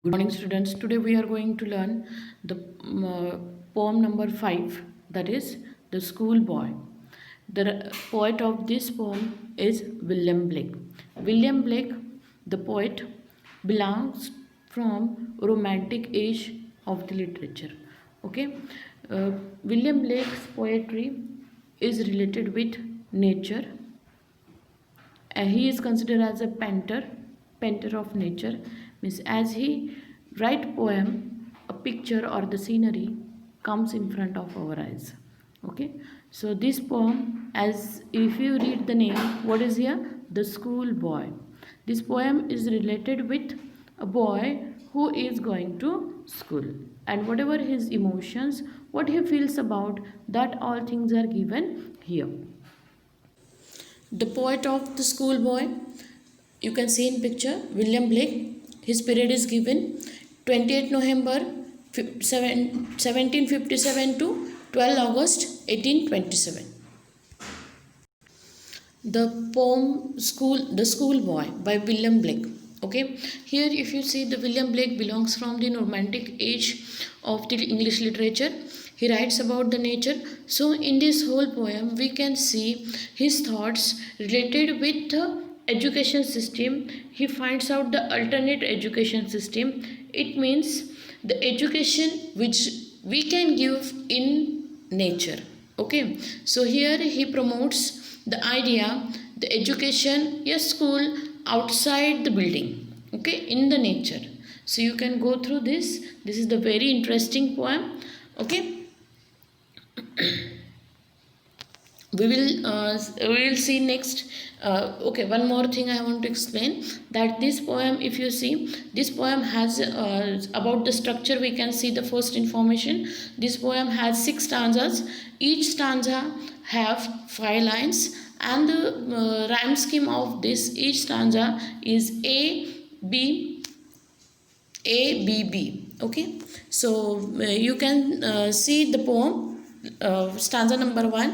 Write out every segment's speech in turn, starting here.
Good morning, students. Today we are going to learn the poem number 5, that is The Schoolboy. The poet of this poem is William Blake. William Blake, the poet, belongs from romantic age of the literature. Okay, William Blake's poetry is related with nature. He is considered as a painter of nature. Means as he write poem, a picture or the scenery comes in front of our eyes. Okay, so this poem, as if you read the name, what is here? The School Boy. This poem is related with a boy who is going to school, and whatever his emotions, what he feels about that, all things are given here. The poet of the schoolboy, you can see in picture, William Blake. His period is given 28 November 1757 to 12 August 1827. The poem The Schoolboy by William Blake. Okay, here if you see, the William Blake belongs from the romantic age of the English literature. He writes about the nature. So in this whole poem we can see his thoughts related with the education system. He finds out the alternate education system. It means the education which we can give in nature. Okay, so here he promotes the idea, the education, a school outside the building, okay, in the nature. So you can go through this is the very interesting poem. Okay, we will see next. Okay, one more thing I want to explain, that this poem, if you see, this poem has about the structure, we can see the first information. This poem has 6 stanzas. Each stanza have 5 lines, and the rhyme scheme of this each stanza is B B. Okay, so you can see the poem. Stanza number 1.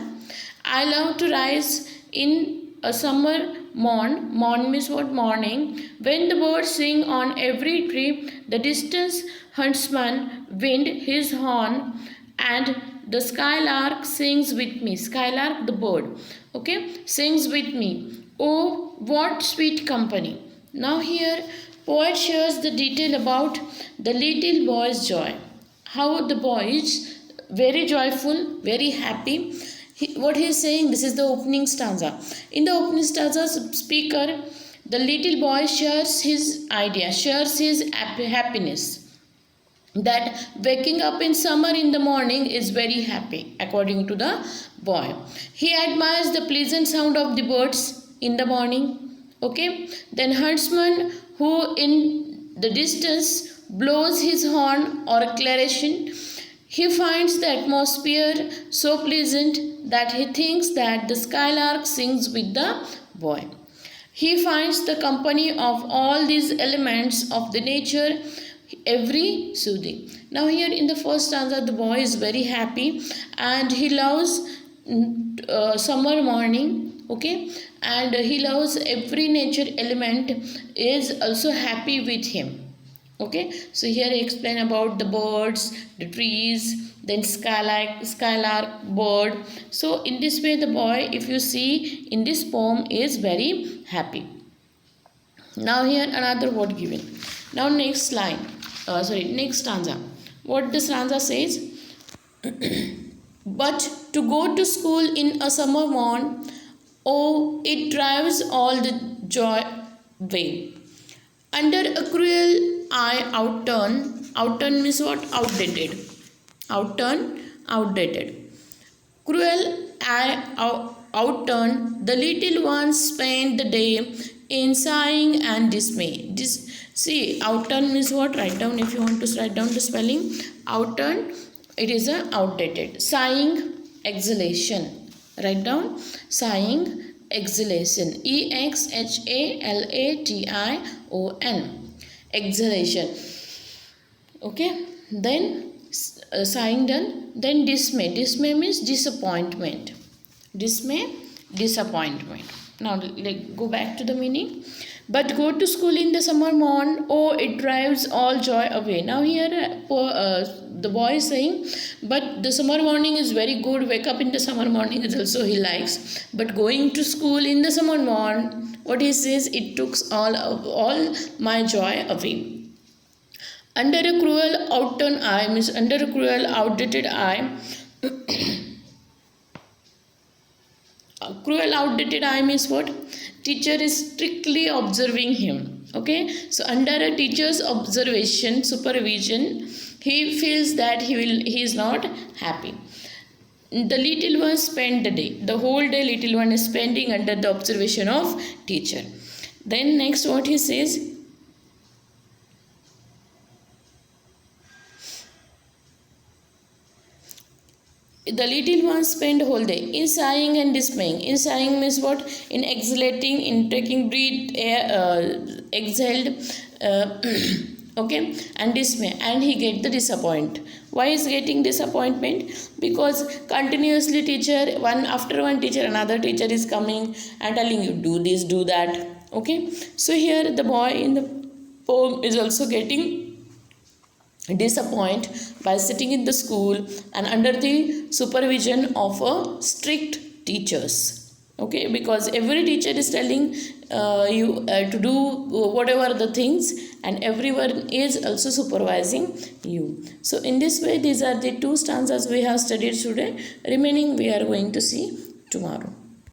I love to rise in a summer morn. Morn means what? Morning. When the birds sing on every tree, the distant huntsman wind his horn, and the skylark sings with me. Skylark, the bird, okay, sings with me. Oh, what sweet company. Now here poet shares the detail about the little boy's joy. How the boy is very joyful, very happy. What he is saying, this is the opening stanza. In the opening stanza, speaker, the little boy shares his idea, shares his happiness, that waking up in summer in the morning is very happy, according to the boy. He admires the pleasant sound of the birds in the morning. Okay, then huntsman who in the distance blows his horn or clarion. He finds the atmosphere so pleasant that he thinks that the skylark sings with the boy. He finds the company of all these elements of the nature every soothing. Now here in the first stanza, the boy is very happy and he loves summer morning. Okay, and he loves every nature element is also happy with him. Okay, so here I explain about the birds, the trees, then skylark, bird. So in this way the boy, if you see in this poem, is very happy. Now here another word given. Now next line, next stanza. What the stanza says? But to go to school in a summer morn, oh, it drives all the joy away. Under a cruel eye outturn means what? Outdated. Outdated. Cruel eye outturn, the little ones spend the day in sighing and dismay. See, outturn means what? Write down if you want to write down the spelling. Outturn, it is a outdated. Sighing, exhalation. Write down sighing, exhalation. EXHALATION. Exhalation. Okay, then sighing done. Then dismay. Dismay means disappointment. Dismay, disappointment. Now go back to the meaning. But go to school in the summer morn, oh, it drives all joy away. Now here the boy is saying, but the summer morning is very good. Wake up in the summer morning is also he likes. But going to school in the summer morn, what he says, it took all my joy away. Under a cruel outdone eye, means under a cruel outdated eye. Cruel outdated eye means what? Teacher is strictly observing him. Okay, so under a teacher's observation, supervision, he feels that he is not happy. The little one spent the day, the whole day little one is spending under the observation of teacher. Then next what he says, the little ones spend whole day in sighing and dismaying. In sighing means what? In exhalating, in taking breath, air, exhaled, okay, and dismay. And he get the disappoint. Why is getting disappointment? Because continuously teacher, one after one teacher, another teacher is coming and telling you do this, do that. Okay, so here the boy in the poem is also getting disappoint by sitting in the school and under the supervision of a strict teachers. Okay, because every teacher is telling you to do whatever the things, and everyone is also supervising you. So in this way, these are the two stanzas we have studied today. Remaining we are going to see tomorrow.